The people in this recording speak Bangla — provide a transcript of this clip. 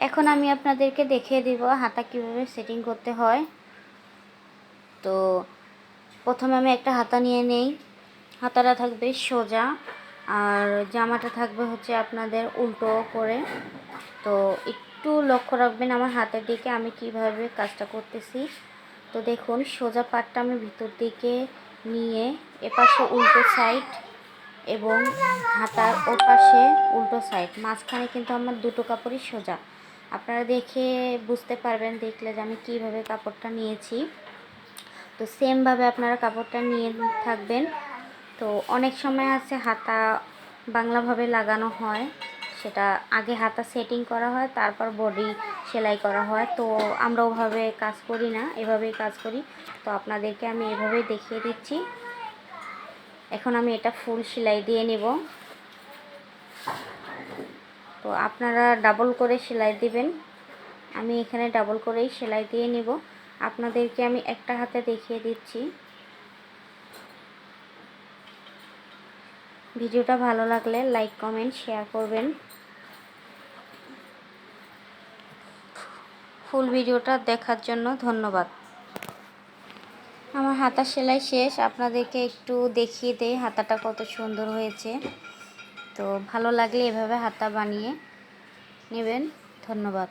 এখন আমি আপনাদেরকে দেখিয়ে দিব হাতা কিভাবে সেটিং করতে হয়। তো প্রথমে আমি একটা হাতা নিয়ে নেই। হাতাটা থাকবে সোজা আর জামাটা থাকবে হচ্ছে আপনাদের উল্টো করে। তো একটু লক্ষ্য রাখবেন আমার হাতের দিকে আমি কিভাবে কাজটা করতেছি। তো দেখুন সোজা পাটটা আমি ভিতর দিকে নিয়ে এপাশে উল্টো সাইড এবং হাতার ওপাশে উল্টো সাইড, মাঝখানে কিন্তু আমার দুটো কাপড়ই সোজা। আপনারা দেখে বুঝতে পারবেন দেখলে যে আমি কিভাবে কাপড়টা নিয়েছি। তো সেমভাবে আপনারা কাপড়টা নিয়ে থাকবেন। তো অনেক সময় আছে হাতা বাংলাভাবে লাগানো হয়, সেটা আগে হাতা সেটিং করা হয় তারপর বডি সেলাই করা হয়। তো আমরা ওভাবে কাজ করি না, এভাবেই কাজ করি। তো আপনাদেরকে আমি এভাবেই দেখিয়ে দিচ্ছি। এখন আমি এটা ফুল সেলাই দিয়ে নেব। তো আপনারা ডাবল করে সেলাই দিবেন, আমি এখানে ডাবল করেই সেলাই দিয়ে নেব। আপনাদেরকে আমি একটা হাতে দেখিয়ে দিচ্ছি। ভিডিওটা ভালো লাগলে লাইক কমেন্ট শেয়ার করবেন। ফুল ভিডিওটা দেখার জন্য ধন্যবাদ। আমার হাতা সেলাই শেষ, আপনাদেরকে একটু দেখিয়ে দেই হাতাটা কত সুন্দর হয়েছে। তো ভালো লাগলে এভাবে হাতা বানিয়ে নেবেন। ধন্যবাদ।